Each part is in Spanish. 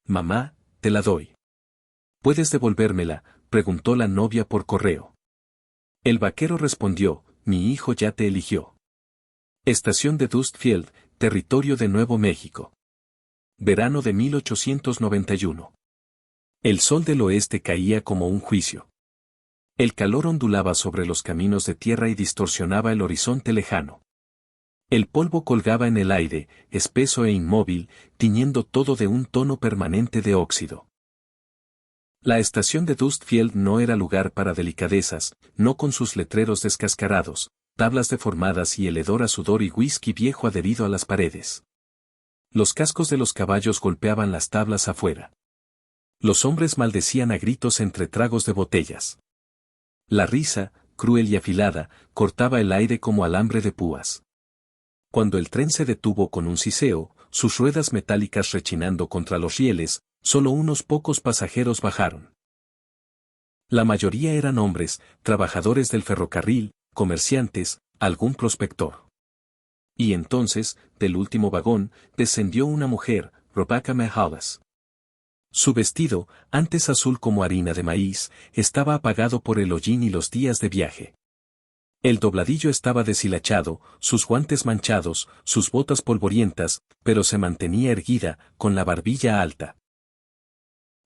Mamá, te la doy. ¿Puedes devolvérmela?, preguntó la novia por correo. El vaquero respondió, mi hijo ya te eligió. Estación de Dustfield, territorio de Nuevo México. Verano de 1891. El sol del oeste caía como un juicio. El calor ondulaba sobre los caminos de tierra y distorsionaba el horizonte lejano. El polvo colgaba en el aire, espeso e inmóvil, tiñendo todo de un tono permanente de óxido. La estación de Dustfield no era lugar para delicadezas, no con sus letreros descascarados, tablas deformadas y el hedor a sudor y whisky viejo adherido a las paredes. Los cascos de los caballos golpeaban las tablas afuera. Los hombres maldecían a gritos entre tragos de botellas. La risa, cruel y afilada, cortaba el aire como alambre de púas. Cuando el tren se detuvo con un siseo, sus ruedas metálicas rechinando contra los rieles, solo unos pocos pasajeros bajaron. La mayoría eran hombres, trabajadores del ferrocarril, comerciantes, algún prospector. Y entonces, del último vagón, descendió una mujer, Rebecca Mehalas. Su vestido, antes azul como harina de maíz, estaba apagado por el hollín y los días de viaje. El dobladillo estaba deshilachado, sus guantes manchados, sus botas polvorientas, pero se mantenía erguida, con la barbilla alta.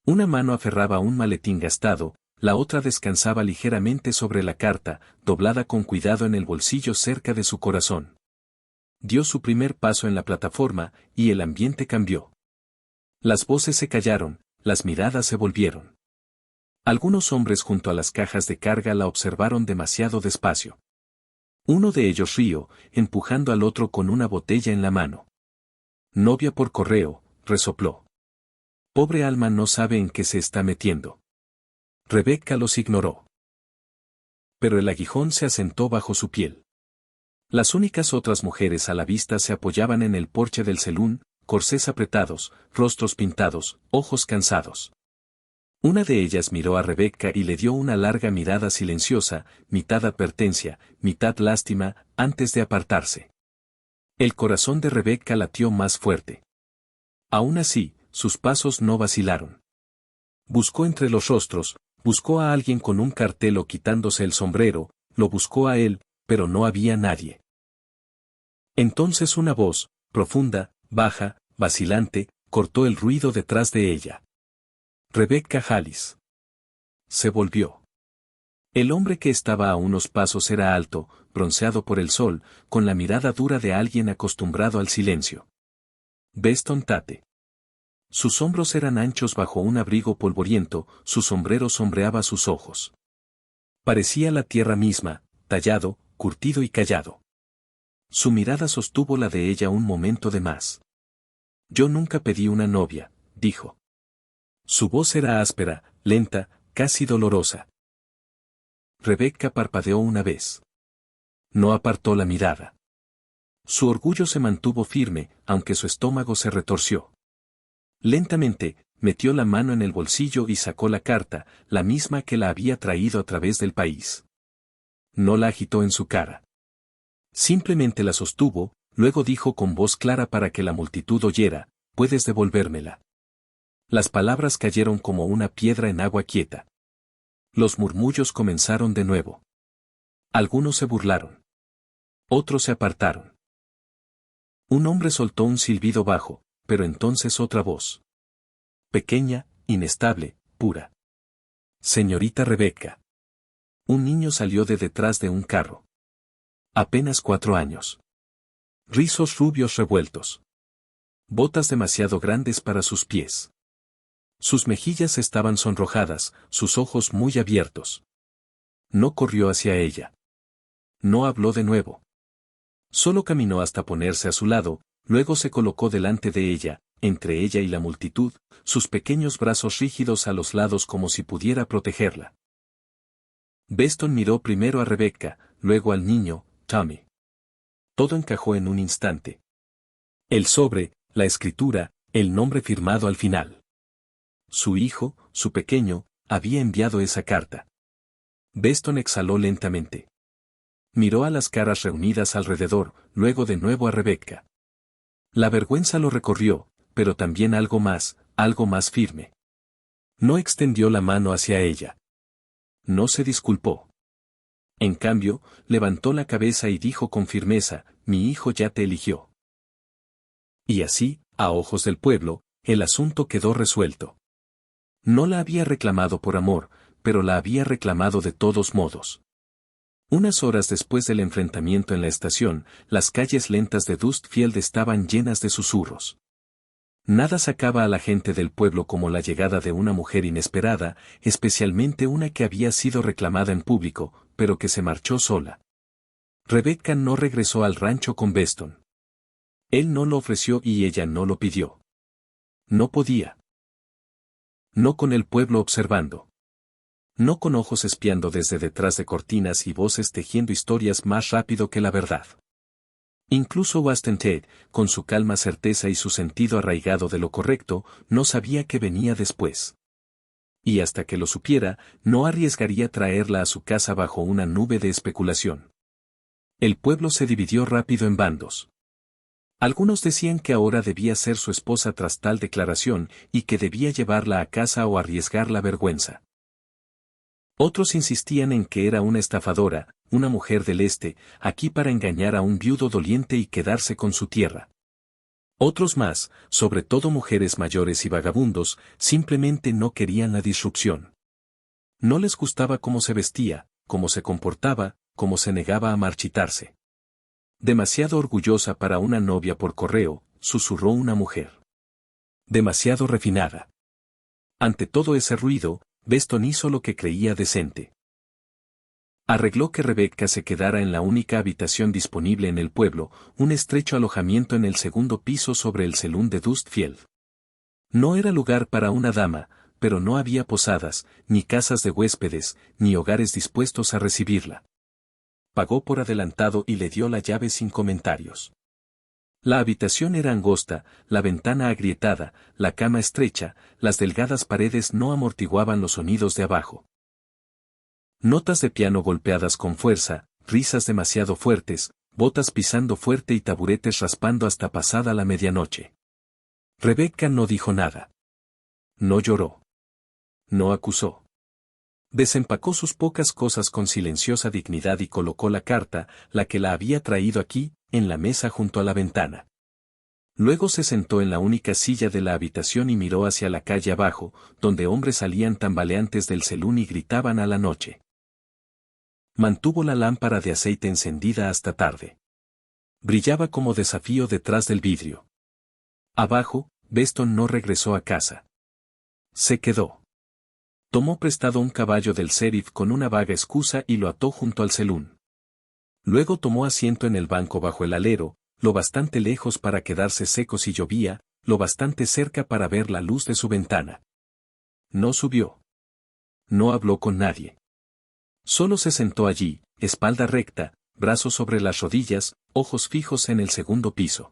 Una mano aferraba un maletín gastado, la otra descansaba ligeramente sobre la carta, doblada con cuidado en el bolsillo cerca de su corazón. Dio su primer paso en la plataforma, y el ambiente cambió. Las voces se callaron, las miradas se volvieron. Algunos hombres junto a las cajas de carga la observaron demasiado despacio. Uno de ellos rió, empujando al otro con una botella en la mano. Novia por correo, resopló. Pobre alma no sabe en qué se está metiendo. Rebecca los ignoró. Pero el aguijón se asentó bajo su piel. Las únicas otras mujeres a la vista se apoyaban en el porche del salón, corsés apretados, rostros pintados, ojos cansados. Una de ellas miró a Rebecca y le dio una larga mirada silenciosa, mitad advertencia, mitad lástima, antes de apartarse. El corazón de Rebecca latió más fuerte. Aún así, sus pasos no vacilaron. Buscó entre los rostros, buscó a alguien con un cartel o quitándose el sombrero, lo buscó a él, pero no había nadie. Entonces una voz, profunda, baja, vacilante, cortó el ruido detrás de ella. Rebecca Hallis. Se volvió. El hombre que estaba a unos pasos era alto, bronceado por el sol, con la mirada dura de alguien acostumbrado al silencio. Beston Tate. Sus hombros eran anchos bajo un abrigo polvoriento, su sombrero sombreaba sus ojos. Parecía la tierra misma, tallado, curtido y callado. Su mirada sostuvo la de ella un momento de más. Yo nunca pedí una novia, dijo. Su voz era áspera, lenta, casi dolorosa. Rebecca parpadeó una vez. No apartó la mirada. Su orgullo se mantuvo firme, aunque su estómago se retorció. Lentamente, metió la mano en el bolsillo y sacó la carta, la misma que la había traído a través del país. No la agitó en su cara. Simplemente la sostuvo, luego dijo con voz clara para que la multitud oyera, «Puedes devolvérmela». Las palabras cayeron como una piedra en agua quieta. Los murmullos comenzaron de nuevo. Algunos se burlaron. Otros se apartaron. Un hombre soltó un silbido bajo, pero entonces otra voz. Pequeña, inestable, pura. Señorita Rebecca. Un niño salió de detrás de un carro. Apenas 4 años. Rizos rubios revueltos. Botas demasiado grandes para sus pies. Sus mejillas estaban sonrojadas, sus ojos muy abiertos. No corrió hacia ella. No habló de nuevo. Solo caminó hasta ponerse a su lado, luego se colocó delante de ella, entre ella y la multitud, sus pequeños brazos rígidos a los lados como si pudiera protegerla. Beston miró primero a Rebecca, luego al niño, Tommy. Todo encajó en un instante. El sobre, la escritura, el nombre firmado al final. Su hijo, su pequeño, había enviado esa carta. Beston exhaló lentamente. Miró a las caras reunidas alrededor, luego de nuevo a Rebecca. La vergüenza lo recorrió, pero también algo más, algo más firme. No extendió la mano hacia ella. No se disculpó. En cambio, levantó la cabeza y dijo con firmeza, mi hijo ya te eligió. Y así, a ojos del pueblo, el asunto quedó resuelto. No la había reclamado por amor, pero la había reclamado de todos modos. Unas horas después del enfrentamiento en la estación, las calles lentas de Dustfield estaban llenas de susurros. Nada sacaba a la gente del pueblo como la llegada de una mujer inesperada, especialmente una que había sido reclamada en público, pero que se marchó sola. Rebecca no regresó al rancho con Beston. Él no lo ofreció y ella no lo pidió. No podía. No con el pueblo observando. No con ojos espiando desde detrás de cortinas y voces tejiendo historias más rápido que la verdad. Incluso Waston Ted, con su calma certeza y su sentido arraigado de lo correcto, no sabía qué venía después. Y hasta que lo supiera, no arriesgaría traerla a su casa bajo una nube de especulación. El pueblo se dividió rápido en bandos. Algunos decían que ahora debía ser su esposa tras tal declaración y que debía llevarla a casa o arriesgar la vergüenza. Otros insistían en que era una estafadora, una mujer del este, aquí para engañar a un viudo doliente y quedarse con su tierra. Otros más, sobre todo mujeres mayores y vagabundos, simplemente no querían la disrupción. No les gustaba cómo se vestía, cómo se comportaba, cómo se negaba a marchitarse. Demasiado orgullosa para una novia por correo, susurró una mujer. Demasiado refinada. Ante todo ese ruido, Beston hizo lo que creía decente. Arregló que Rebecca se quedara en la única habitación disponible en el pueblo, un estrecho alojamiento en el segundo piso sobre el saloon de Dustfield. No era lugar para una dama, pero no había posadas, ni casas de huéspedes, ni hogares dispuestos a recibirla. Pagó por adelantado y le dio la llave sin comentarios. La habitación era angosta, la ventana agrietada, la cama estrecha, las delgadas paredes no amortiguaban los sonidos de abajo. Notas de piano golpeadas con fuerza, risas demasiado fuertes, botas pisando fuerte y taburetes raspando hasta pasada la medianoche. Rebecca no dijo nada. No lloró. No acusó. Desempacó sus pocas cosas con silenciosa dignidad y colocó la carta, la que la había traído aquí, en la mesa junto a la ventana. Luego se sentó en la única silla de la habitación y miró hacia la calle abajo, donde hombres salían tambaleantes del saloon y gritaban a la noche. Mantuvo la lámpara de aceite encendida hasta tarde. Brillaba como desafío detrás del vidrio. Abajo, Beston no regresó a casa. Se quedó. Tomó prestado un caballo del sheriff con una vaga excusa y lo ató junto al saloon. Luego tomó asiento en el banco bajo el alero, lo bastante lejos para quedarse seco si llovía, lo bastante cerca para ver la luz de su ventana. No subió. No habló con nadie. Solo se sentó allí, espalda recta, brazos sobre las rodillas, ojos fijos en el segundo piso.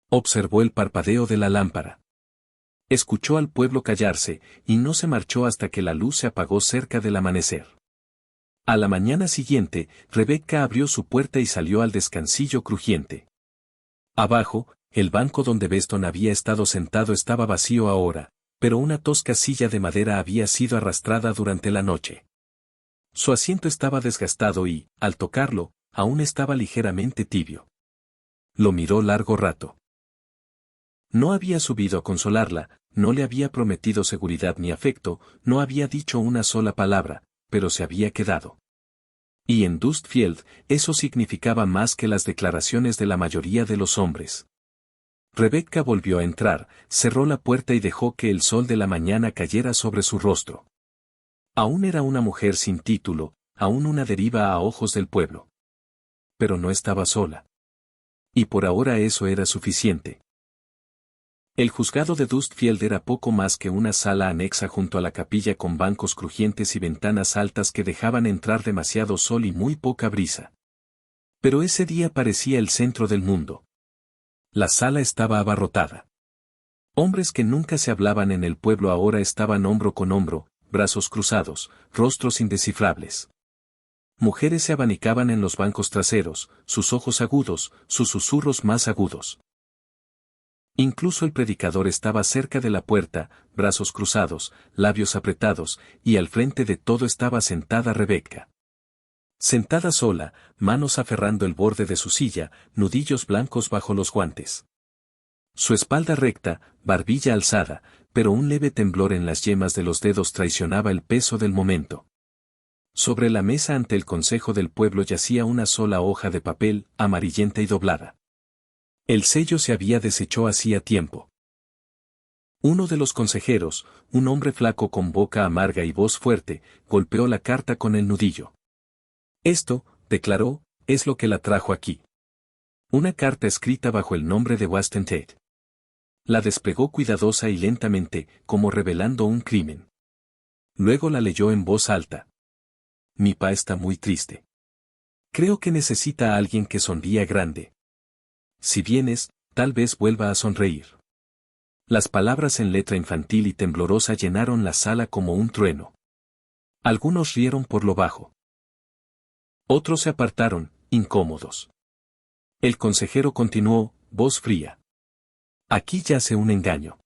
Observó el parpadeo de la lámpara. Escuchó al pueblo callarse, y no se marchó hasta que la luz se apagó cerca del amanecer. A la mañana siguiente, Rebecca abrió su puerta y salió al descansillo crujiente. Abajo, el banco donde Beston había estado sentado estaba vacío ahora, pero una tosca silla de madera había sido arrastrada durante la noche. Su asiento estaba desgastado y, al tocarlo, aún estaba ligeramente tibio. Lo miró largo rato. No había subido a consolarla, no le había prometido seguridad ni afecto, no había dicho una sola palabra, pero se había quedado. Y en Dustfield, eso significaba más que las declaraciones de la mayoría de los hombres. Rebecca volvió a entrar, cerró la puerta y dejó que el sol de la mañana cayera sobre su rostro. Aún era una mujer sin título, aún una deriva a ojos del pueblo. Pero no estaba sola. Y por ahora eso era suficiente. El juzgado de Dustfield era poco más que una sala anexa junto a la capilla con bancos crujientes y ventanas altas que dejaban entrar demasiado sol y muy poca brisa. Pero ese día parecía el centro del mundo. La sala estaba abarrotada. Hombres que nunca se hablaban en el pueblo ahora estaban hombro con hombro, brazos cruzados, rostros indescifrables. Mujeres se abanicaban en los bancos traseros, sus ojos agudos, sus susurros más agudos. Incluso el predicador estaba cerca de la puerta, brazos cruzados, labios apretados, y al frente de todo estaba sentada Rebeca. Sentada sola, manos aferrando el borde de su silla, nudillos blancos bajo los guantes. Su espalda recta, barbilla alzada, pero un leve temblor en las yemas de los dedos traicionaba el peso del momento. Sobre la mesa ante el consejo del pueblo yacía una sola hoja de papel, amarillenta y doblada. El sello se había deshecho hacía tiempo. Uno de los consejeros, un hombre flaco con boca amarga y voz fuerte, golpeó la carta con el nudillo. Esto, declaró, es lo que la trajo aquí. Una carta escrita bajo el nombre de Washington Tate. La desplegó cuidadosa y lentamente, como revelando un crimen. Luego la leyó en voz alta. Mi pa está muy triste. Creo que necesita a alguien que sonría grande. Si vienes, tal vez vuelva a sonreír. Las palabras en letra infantil y temblorosa llenaron la sala como un trueno. Algunos rieron por lo bajo. Otros se apartaron, incómodos. El consejero continuó, voz fría. Aquí yace un engaño.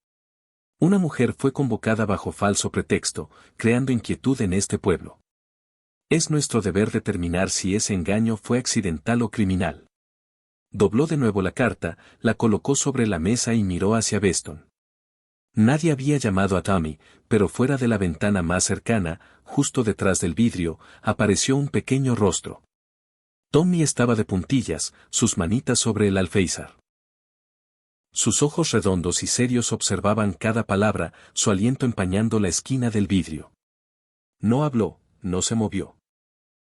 Una mujer fue convocada bajo falso pretexto, creando inquietud en este pueblo. Es nuestro deber determinar si ese engaño fue accidental o criminal. Dobló de nuevo la carta, la colocó sobre la mesa y miró hacia Beston. Nadie había llamado a Tommy, pero fuera de la ventana más cercana, justo detrás del vidrio, apareció un pequeño rostro. Tommy estaba de puntillas, sus manitas sobre el alféizar. Sus ojos redondos y serios observaban cada palabra, su aliento empañando la esquina del vidrio. No habló, no se movió.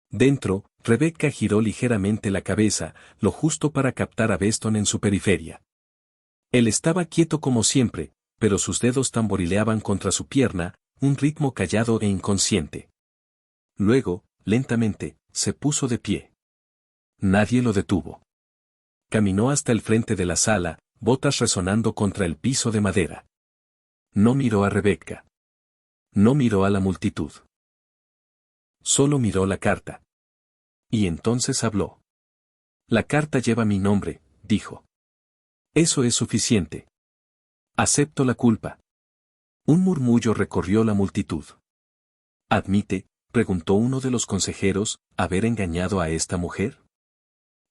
Dentro, Rebecca giró ligeramente la cabeza, lo justo para captar a Beston en su periferia. Él estaba quieto como siempre, pero sus dedos tamborileaban contra su pierna, un ritmo callado e inconsciente. Luego, lentamente, se puso de pie. Nadie lo detuvo. Caminó hasta el frente de la sala, botas resonando contra el piso de madera. No miró a Rebecca. No miró a la multitud. Solo miró la carta. Y entonces habló. La carta lleva mi nombre, dijo. Eso es suficiente. Acepto la culpa. Un murmullo recorrió la multitud. ¿Admite, preguntó uno de los consejeros, haber engañado a esta mujer?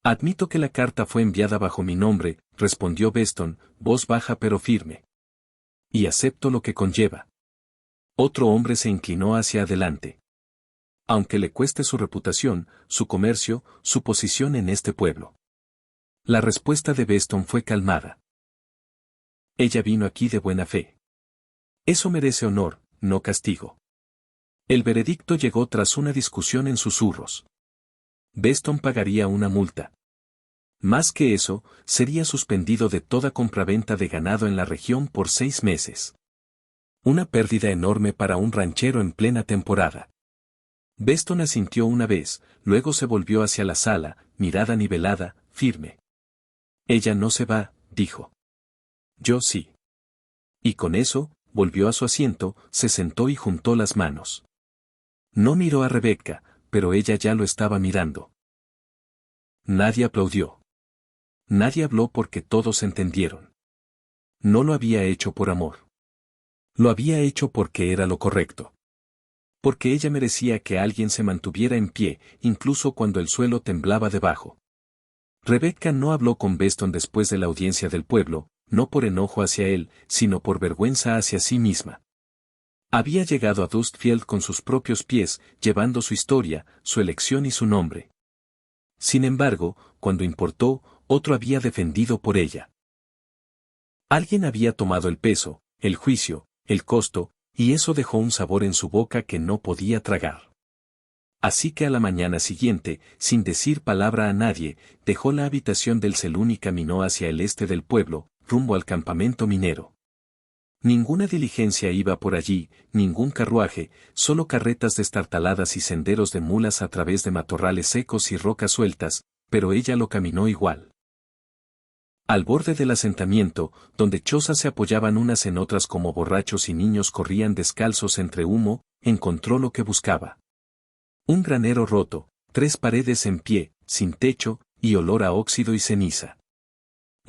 Admito que la carta fue enviada bajo mi nombre, respondió Beston, voz baja pero firme. Y acepto lo que conlleva. Otro hombre se inclinó hacia adelante. Aunque le cueste su reputación, su comercio, su posición en este pueblo. La respuesta de Beston fue calmada. Ella vino aquí de buena fe. Eso merece honor, no castigo. El veredicto llegó tras una discusión en susurros. Beston pagaría una multa. Más que eso, sería suspendido de toda compraventa de ganado en la región por 6 meses. Una pérdida enorme para un ranchero en plena temporada. Beston asintió una vez, luego se volvió hacia la sala, mirada nivelada, firme. Ella no se va, dijo. Yo sí. Y con eso, volvió a su asiento, se sentó y juntó las manos. No miró a Rebecca, pero ella ya lo estaba mirando. Nadie aplaudió. Nadie habló porque todos entendieron. No lo había hecho por amor. Lo había hecho porque era lo correcto. Porque ella merecía que alguien se mantuviera en pie, incluso cuando el suelo temblaba debajo. Rebecca no habló con Beston después de la audiencia del pueblo, no por enojo hacia él, sino por vergüenza hacia sí misma. Había llegado a Dustfield con sus propios pies, llevando su historia, su elección y su nombre. Sin embargo, cuando importó, otro había defendido por ella. Alguien había tomado el peso, el juicio, el costo, y eso dejó un sabor en su boca que no podía tragar. Así que a la mañana siguiente, sin decir palabra a nadie, dejó la habitación del Selún y caminó hacia el este del pueblo, rumbo al campamento minero. Ninguna diligencia iba por allí, ningún carruaje, solo carretas destartaladas y senderos de mulas a través de matorrales secos y rocas sueltas, pero ella lo caminó igual. Al borde del asentamiento, donde chozas se apoyaban unas en otras como borrachos y niños corrían descalzos entre humo, encontró lo que buscaba. Un granero roto, 3 paredes en pie, sin techo, y olor a óxido y ceniza.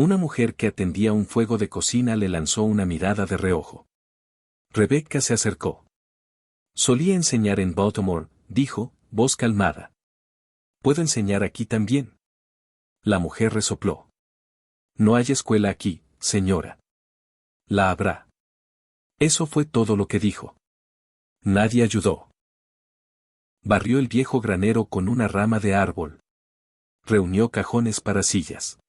Una mujer que atendía un fuego de cocina le lanzó una mirada de reojo. Rebecca se acercó. Solía enseñar en Baltimore, dijo, voz calmada. ¿Puedo enseñar aquí también? La mujer resopló. No hay escuela aquí, señora. La habrá. Eso fue todo lo que dijo. Nadie ayudó. Barrió el viejo granero con una rama de árbol. Reunió cajones para sillas.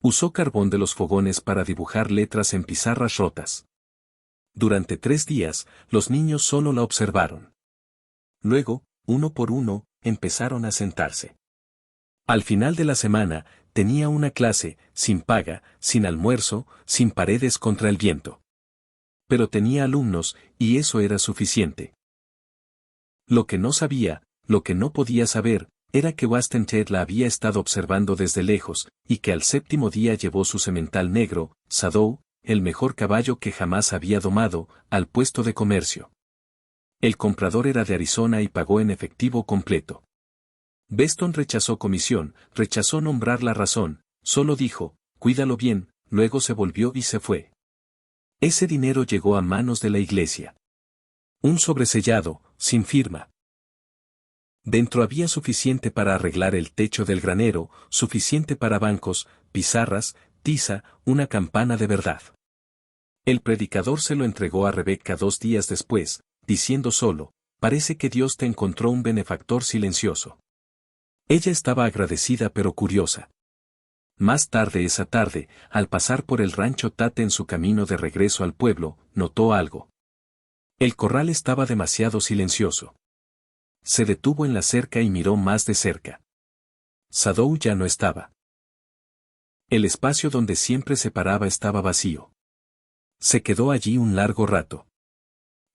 Usó carbón de los fogones para dibujar letras en pizarras rotas. Durante 3 días, los niños solo la observaron. Luego, uno por uno, empezaron a sentarse. Al final de la semana, tenía una clase, sin paga, sin almuerzo, sin paredes contra el viento. Pero tenía alumnos, y eso era suficiente. Lo que no sabía, lo que no podía saber, era que Wastented la había estado observando desde lejos, y que al 7º día llevó su semental negro, Sadow, el mejor caballo que jamás había domado, al puesto de comercio. El comprador era de Arizona y pagó en efectivo completo. Beston rechazó comisión, rechazó nombrar la razón, solo dijo, cuídalo bien, luego se volvió y se fue. Ese dinero llegó a manos de la iglesia. Un sobresellado, sin firma. Dentro había suficiente para arreglar el techo del granero, suficiente para bancos, pizarras, tiza, una campana de verdad. El predicador se lo entregó a Rebecca 2 días después, diciendo solo, parece que Dios te encontró un benefactor silencioso. Ella estaba agradecida pero curiosa. Más tarde esa tarde, al pasar por el rancho Tate en su camino de regreso al pueblo, notó algo. El corral estaba demasiado silencioso. Se detuvo en la cerca y miró más de cerca. Sadow ya no estaba. El espacio donde siempre se paraba estaba vacío. Se quedó allí un largo rato.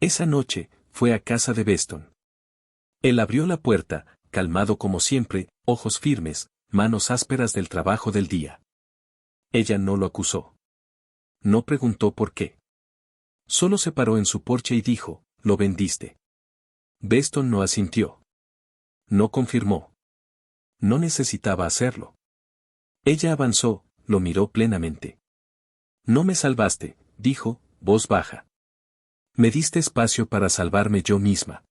Esa noche, fue a casa de Beston. Él abrió la puerta, calmado como siempre, ojos firmes, manos ásperas del trabajo del día. Ella no lo acusó. No preguntó por qué. Solo se paró en su porche y dijo, «¿Lo vendiste?» Beston no asintió. No confirmó. No necesitaba hacerlo. Ella avanzó, lo miró plenamente. «No me salvaste», dijo, voz baja. «Me diste espacio para salvarme yo misma».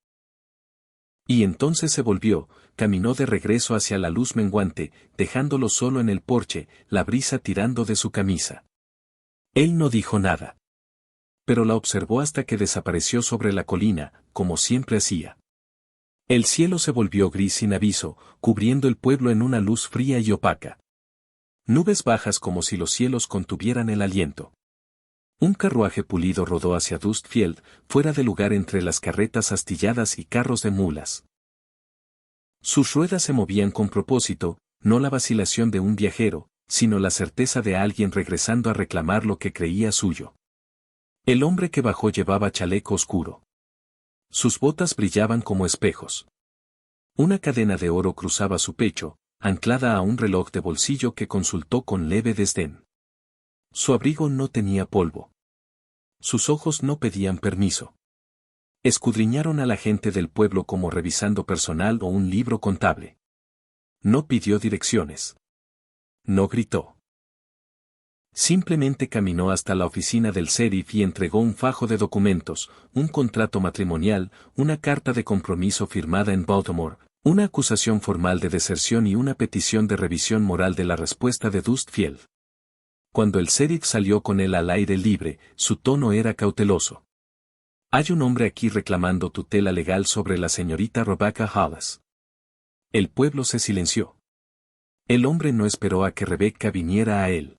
Y entonces se volvió, caminó de regreso hacia la luz menguante, dejándolo solo en el porche, la brisa tirando de su camisa. Él no dijo nada. Pero la observó hasta que desapareció sobre la colina, como siempre hacía. El cielo se volvió gris sin aviso, cubriendo el pueblo en una luz fría y opaca. Nubes bajas como si los cielos contuvieran el aliento. Un carruaje pulido rodó hacia Dustfield, fuera de lugar entre las carretas astilladas y carros de mulas. Sus ruedas se movían con propósito, no la vacilación de un viajero, sino la certeza de alguien regresando a reclamar lo que creía suyo. El hombre que bajó llevaba chaleco oscuro. Sus botas brillaban como espejos. Una cadena de oro cruzaba su pecho, anclada a un reloj de bolsillo que consultó con leve desdén. Su abrigo no tenía polvo. Sus ojos no pedían permiso. Escudriñaron a la gente del pueblo como revisando personal o un libro contable. No pidió direcciones. No gritó. Simplemente caminó hasta la oficina del sheriff y entregó un fajo de documentos, un contrato matrimonial, una carta de compromiso firmada en Baltimore, una acusación formal de deserción y una petición de revisión moral de la respuesta de Dustfield. Cuando el sheriff salió con él al aire libre, su tono era cauteloso. «Hay un hombre aquí reclamando tutela legal sobre la señorita Rebecca Hollis». El pueblo se silenció. El hombre no esperó a que Rebecca viniera a él.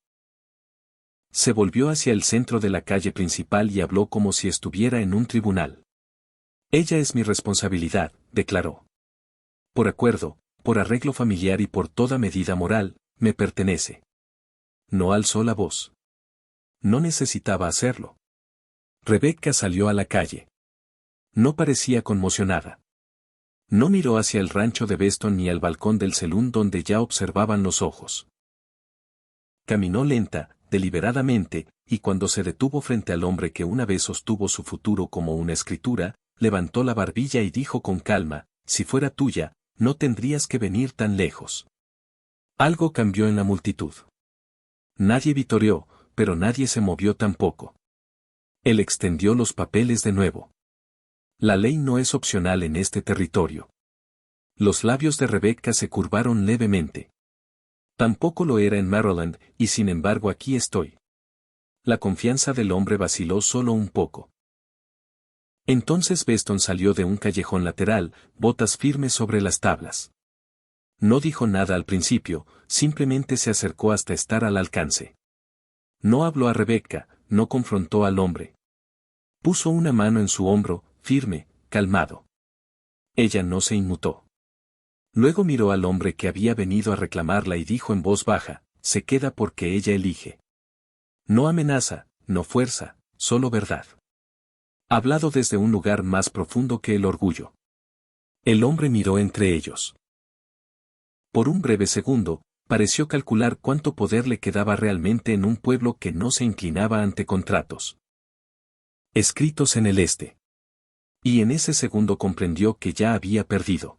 Se volvió hacia el centro de la calle principal y habló como si estuviera en un tribunal. «Ella es mi responsabilidad», declaró. «Por acuerdo, por arreglo familiar y por toda medida moral, me pertenece». No alzó la voz. No necesitaba hacerlo. Rebecca salió a la calle. No parecía conmocionada. No miró hacia el rancho de Beston ni al balcón del salón donde ya observaban los ojos. Caminó lenta, deliberadamente, y cuando se detuvo frente al hombre que una vez sostuvo su futuro como una escritura, levantó la barbilla y dijo con calma, «Si fuera tuya, no tendrías que venir tan lejos». Algo cambió en la multitud. Nadie vitoreó, pero nadie se movió tampoco. Él extendió los papeles de nuevo. La ley no es opcional en este territorio. Los labios de Rebecca se curvaron levemente. Tampoco lo era en Maryland, y sin embargo aquí estoy. La confianza del hombre vaciló solo un poco. Entonces Beston salió de un callejón lateral, botas firmes sobre las tablas. No dijo nada al principio, simplemente se acercó hasta estar al alcance. No habló a Rebecca, no confrontó al hombre. Puso una mano en su hombro, firme, calmado. Ella no se inmutó. Luego miró al hombre que había venido a reclamarla y dijo en voz baja, se queda porque ella elige. No amenaza, no fuerza, solo verdad. Hablado desde un lugar más profundo que el orgullo. El hombre miró entre ellos. Por un breve segundo, pareció calcular cuánto poder le quedaba realmente en un pueblo que no se inclinaba ante contratos escritos en el este. Y en ese segundo comprendió que ya había perdido.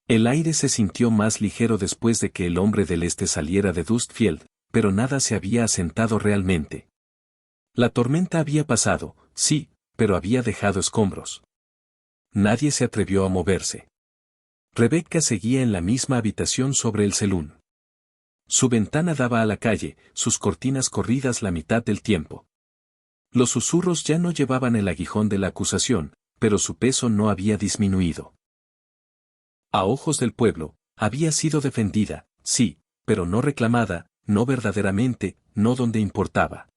El aire se sintió más ligero después de que el hombre del este saliera de Dustfield, pero nada se había asentado realmente. La tormenta había pasado, sí, pero había dejado escombros. Nadie se atrevió a moverse. Rebecca seguía en la misma habitación sobre el celún. Su ventana daba a la calle, sus cortinas corridas la mitad del tiempo. Los susurros ya no llevaban el aguijón de la acusación, pero su peso no había disminuido. A ojos del pueblo, había sido defendida, sí, pero no reclamada, no verdaderamente, no donde importaba.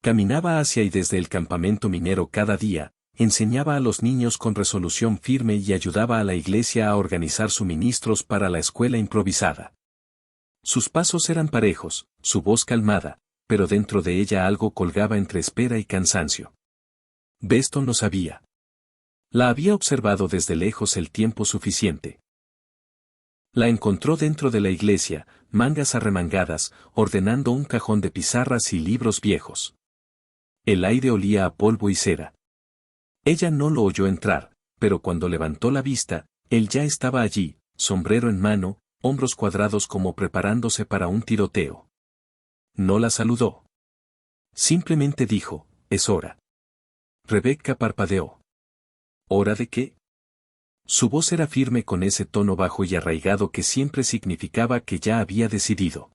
Caminaba hacia y desde el campamento minero cada día, enseñaba a los niños con resolución firme y ayudaba a la iglesia a organizar suministros para la escuela improvisada. Sus pasos eran parejos, su voz calmada, pero dentro de ella algo colgaba entre espera y cansancio. Beston lo sabía. La había observado desde lejos el tiempo suficiente. La encontró dentro de la iglesia, mangas arremangadas, ordenando un cajón de pizarras y libros viejos. El aire olía a polvo y cera. Ella no lo oyó entrar, pero cuando levantó la vista, él ya estaba allí, sombrero en mano, hombros cuadrados como preparándose para un tiroteo. No la saludó. Simplemente dijo, es hora. Rebecca parpadeó. ¿Hora de qué? Su voz era firme con ese tono bajo y arraigado que siempre significaba que ya había decidido.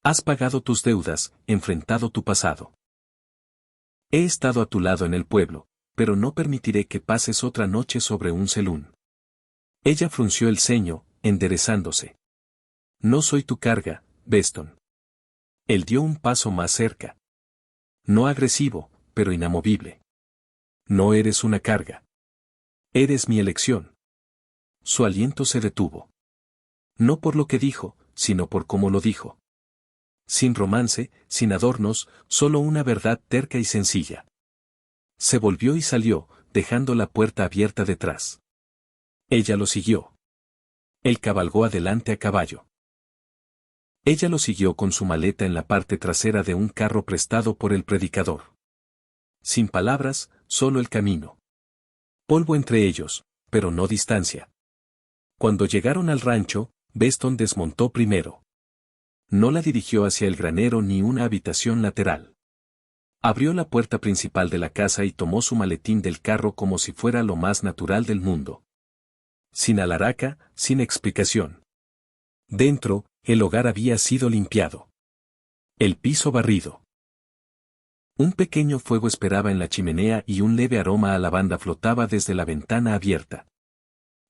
Has pagado tus deudas, enfrentado tu pasado. He estado a tu lado en el pueblo, pero no permitiré que pases otra noche sobre un celún. Ella frunció el ceño, enderezándose. No soy tu carga, Beston. Él dio un paso más cerca. No agresivo, pero inamovible. No eres una carga. Eres mi elección. Su aliento se detuvo. No por lo que dijo, sino por cómo lo dijo. Sin romance, sin adornos, solo una verdad terca y sencilla. Se volvió y salió, dejando la puerta abierta detrás. Ella lo siguió. Él cabalgó adelante a caballo. Ella lo siguió con su maleta en la parte trasera de un carro prestado por el predicador. Sin palabras, solo el camino. Polvo entre ellos, pero no distancia. Cuando llegaron al rancho, Beston desmontó primero. No la dirigió hacia el granero ni una habitación lateral. Abrió la puerta principal de la casa y tomó su maletín del carro como si fuera lo más natural del mundo. Sin alaraca, sin explicación. Dentro, el hogar había sido limpiado. El piso barrido. Un pequeño fuego esperaba en la chimenea y un leve aroma a lavanda flotaba desde la ventana abierta.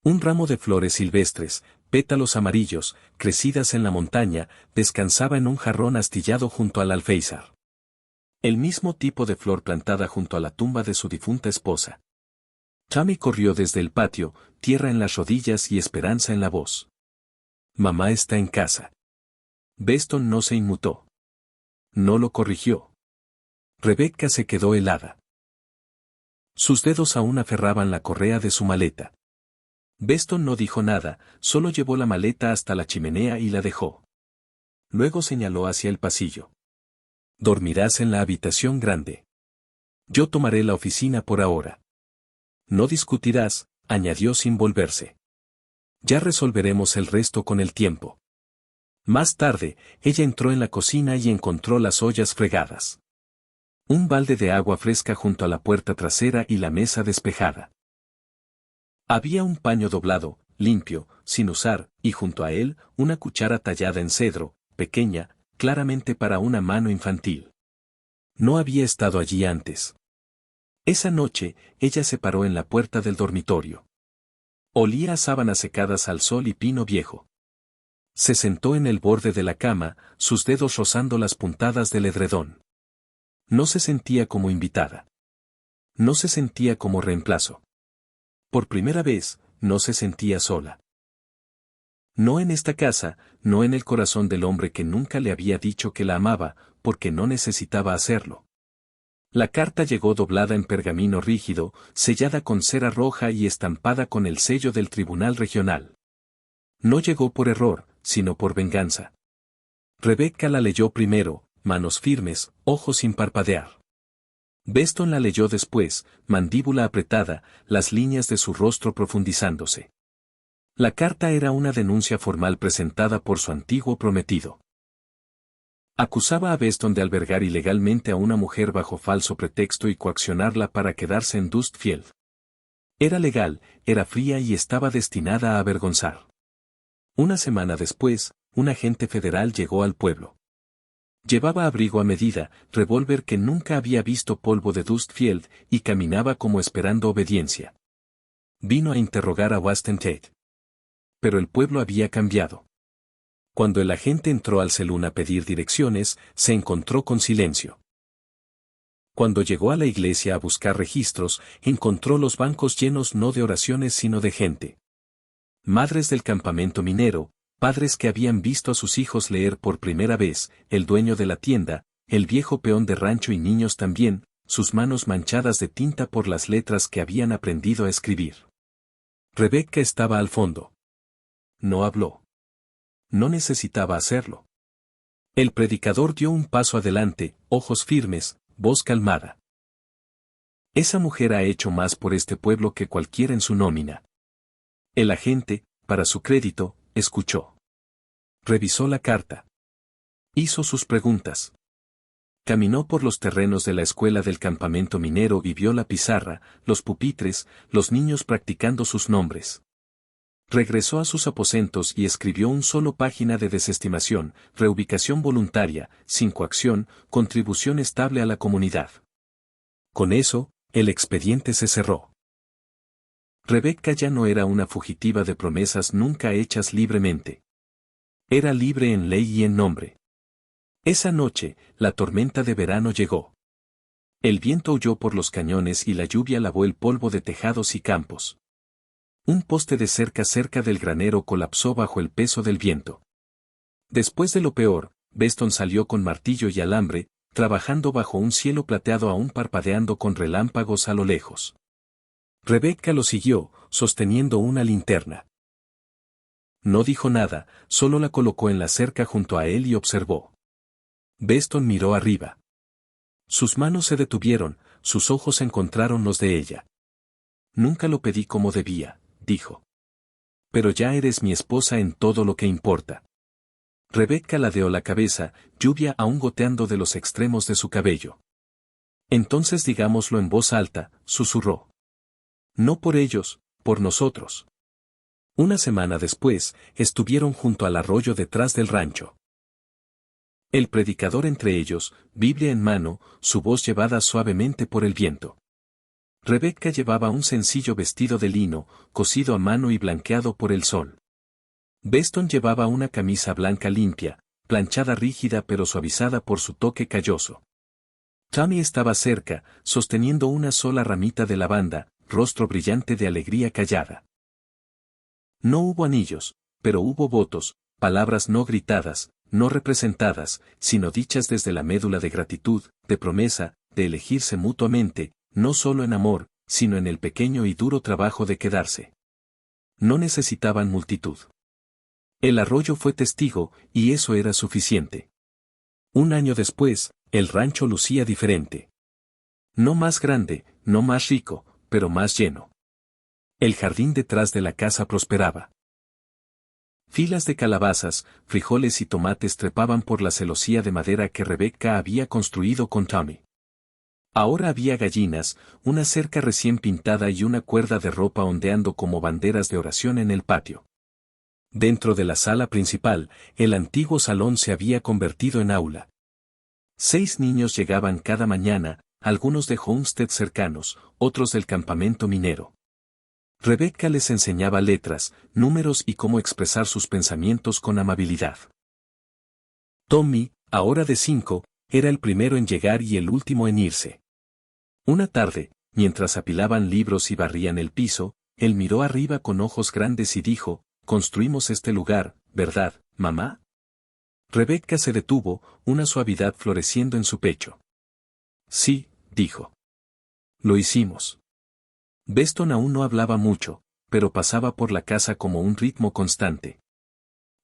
Un ramo de flores silvestres, pétalos amarillos, crecidas en la montaña, descansaba en un jarrón astillado junto al alféizar. El mismo tipo de flor plantada junto a la tumba de su difunta esposa. Tammy corrió desde el patio, tierra en las rodillas y esperanza en la voz. Mamá está en casa. Beston no se inmutó. No lo corrigió. Rebecca se quedó helada. Sus dedos aún aferraban la correa de su maleta. Beston no dijo nada, solo llevó la maleta hasta la chimenea y la dejó. Luego señaló hacia el pasillo. Dormirás en la habitación grande. Yo tomaré la oficina por ahora. No discutirás, añadió sin volverse. Ya resolveremos el resto con el tiempo. Más tarde, ella entró en la cocina y encontró las ollas fregadas. Un balde de agua fresca junto a la puerta trasera y la mesa despejada. Había un paño doblado, limpio, sin usar, y junto a él, una cuchara tallada en cedro, pequeña, claramente para una mano infantil. No había estado allí antes. Esa noche, ella se paró en la puerta del dormitorio. Olía a sábanas secadas al sol y pino viejo. Se sentó en el borde de la cama, sus dedos rozando las puntadas del edredón. No se sentía como invitada. No se sentía como reemplazo. Por primera vez, no se sentía sola. No en esta casa, no en el corazón del hombre que nunca le había dicho que la amaba, porque no necesitaba hacerlo. La carta llegó doblada en pergamino rígido, sellada con cera roja y estampada con el sello del Tribunal Regional. No llegó por error, sino por venganza. Rebecca la leyó primero, manos firmes, ojos sin parpadear. Beston la leyó después, mandíbula apretada, las líneas de su rostro profundizándose. La carta era una denuncia formal presentada por su antiguo prometido. Acusaba a Beston de albergar ilegalmente a una mujer bajo falso pretexto y coaccionarla para quedarse en Dustfield. Era legal, era fría y estaba destinada a avergonzar. Una semana después, un agente federal llegó al pueblo. Llevaba abrigo a medida, revólver que nunca había visto polvo de Dustfield, y caminaba como esperando obediencia. Vino a interrogar a Waston Tate. Pero el pueblo había cambiado. Cuando el agente entró al salón a pedir direcciones, se encontró con silencio. Cuando llegó a la iglesia a buscar registros, encontró los bancos llenos no de oraciones sino de gente. Madres del campamento minero, padres que habían visto a sus hijos leer por primera vez, el dueño de la tienda, el viejo peón de rancho y niños también, sus manos manchadas de tinta por las letras que habían aprendido a escribir. Rebecca estaba al fondo. No habló. No necesitaba hacerlo. El predicador dio un paso adelante, ojos firmes, voz calmada. Esa mujer ha hecho más por este pueblo que cualquiera en su nómina. El agente, para su crédito, escuchó. Revisó la carta. Hizo sus preguntas. Caminó por los terrenos de la escuela del campamento minero y vio la pizarra, los pupitres, los niños practicando sus nombres. Regresó a sus aposentos y escribió un solo página de desestimación, reubicación voluntaria, sin coacción, contribución estable a la comunidad. Con eso, el expediente se cerró. Rebecca ya no era una fugitiva de promesas nunca hechas libremente. Era libre en ley y en nombre. Esa noche, la tormenta de verano llegó. El viento huyó por los cañones y la lluvia lavó el polvo de tejados y campos. Un poste de cerca del granero colapsó bajo el peso del viento. Después de lo peor, Beston salió con martillo y alambre, trabajando bajo un cielo plateado aún parpadeando con relámpagos a lo lejos. Rebecca lo siguió, sosteniendo una linterna. No dijo nada, solo la colocó en la cerca junto a él y observó. Beston miró arriba. Sus manos se detuvieron, sus ojos encontraron los de ella. Nunca lo pedí como debía, dijo. Pero ya eres mi esposa en todo lo que importa. Rebecca ladeó la cabeza, lluvia aún goteando de los extremos de su cabello. Entonces digámoslo en voz alta, susurró. No por ellos, por nosotros. Una semana después, estuvieron junto al arroyo detrás del rancho. El predicador entre ellos, Biblia en mano, su voz llevada suavemente por el viento. Rebecca llevaba un sencillo vestido de lino, cosido a mano y blanqueado por el sol. Beston llevaba una camisa blanca limpia, planchada rígida pero suavizada por su toque calloso. Tammy estaba cerca, sosteniendo una sola ramita de lavanda, rostro brillante de alegría callada. No hubo anillos, pero hubo votos, palabras no gritadas, no representadas, sino dichas desde la médula de gratitud, de promesa, de elegirse mutuamente, no solo en amor, sino en el pequeño y duro trabajo de quedarse. No necesitaban multitud. El arroyo fue testigo, y eso era suficiente. Un año después, el rancho lucía diferente. No más grande, no más rico, pero más lleno. El jardín detrás de la casa prosperaba. Filas de calabazas, frijoles y tomates trepaban por la celosía de madera que Rebecca había construido con Tommy. Ahora había gallinas, una cerca recién pintada y una cuerda de ropa ondeando como banderas de oración en el patio. Dentro de la sala principal, el antiguo salón se había convertido en aula. 6 niños llegaban cada mañana, algunos de homesteads cercanos, otros del campamento minero. Rebecca les enseñaba letras, números y cómo expresar sus pensamientos con amabilidad. Tommy, ahora de 5, era el primero en llegar y el último en irse. Una tarde, mientras apilaban libros y barrían el piso, él miró arriba con ojos grandes y dijo, «Construimos este lugar, ¿verdad, mamá?» Rebecca se detuvo, una suavidad floreciendo en su pecho. «Sí», dijo. «Lo hicimos». Beston aún no hablaba mucho, pero pasaba por la casa como un ritmo constante.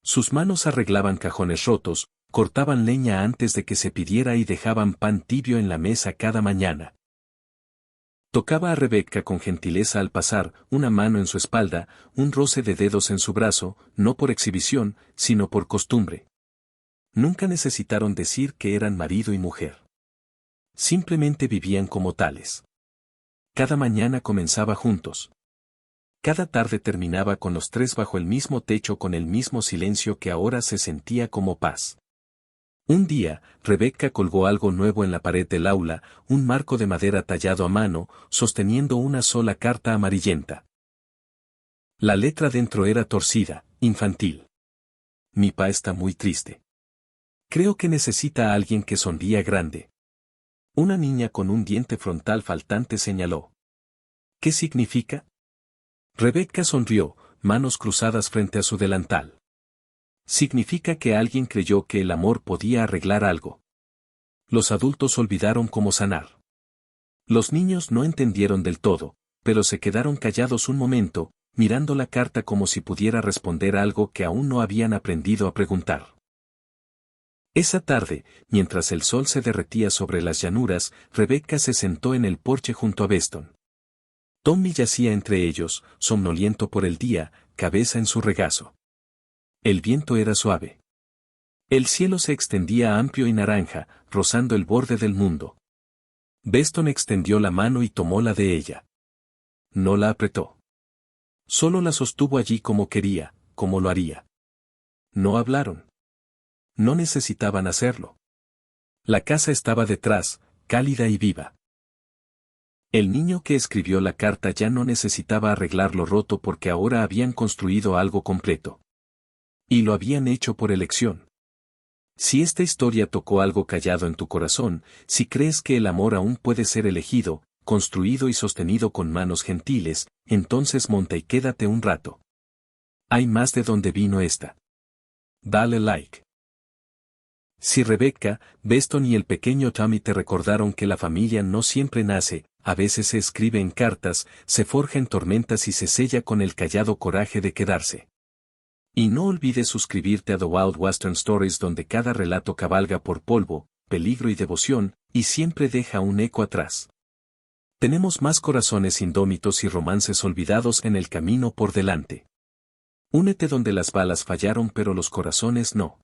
Sus manos arreglaban cajones rotos, cortaban leña antes de que se pidiera y dejaban pan tibio en la mesa cada mañana. Tocaba a Rebecca con gentileza al pasar, una mano en su espalda, un roce de dedos en su brazo, no por exhibición, sino por costumbre. Nunca necesitaron decir que eran marido y mujer. Simplemente vivían como tales. Cada mañana comenzaba juntos. Cada tarde terminaba con los 3 bajo el mismo techo con el mismo silencio que ahora se sentía como paz. Un día, Rebecca colgó algo nuevo en la pared del aula, un marco de madera tallado a mano, sosteniendo una sola carta amarillenta. La letra dentro era torcida, infantil. «Mi pa está muy triste. Creo que necesita a alguien que sonría grande». Una niña con un diente frontal faltante señaló. «¿Qué significa?» Rebecca sonrió, manos cruzadas frente a su delantal. «Significa que alguien creyó que el amor podía arreglar algo». Los adultos olvidaron cómo sanar. Los niños no entendieron del todo, pero se quedaron callados un momento, mirando la carta como si pudiera responder algo que aún no habían aprendido a preguntar. Esa tarde, mientras el sol se derretía sobre las llanuras, Rebecca se sentó en el porche junto a Beston. Tommy yacía entre ellos, somnoliento por el día, cabeza en su regazo. El viento era suave. El cielo se extendía amplio y naranja, rozando el borde del mundo. Beston extendió la mano y tomó la de ella. No la apretó. Solo la sostuvo allí como quería, como lo haría. No hablaron. No necesitaban hacerlo. La casa estaba detrás, cálida y viva. El niño que escribió la carta ya no necesitaba arreglar lo roto porque ahora habían construido algo completo. Y lo habían hecho por elección. Si esta historia tocó algo callado en tu corazón, si crees que el amor aún puede ser elegido, construido y sostenido con manos gentiles, entonces monta y quédate un rato. Hay más de donde vino esta. Dale like. Si Rebecca, Beston y el pequeño Tommy te recordaron que la familia no siempre nace, a veces se escribe en cartas, se forja en tormentas y se sella con el callado coraje de quedarse. Y no olvides suscribirte a The Wild Western Stories, donde cada relato cabalga por polvo, peligro y devoción, y siempre deja un eco atrás. Tenemos más corazones indómitos y romances olvidados en el camino por delante. Únete donde las balas fallaron pero los corazones no.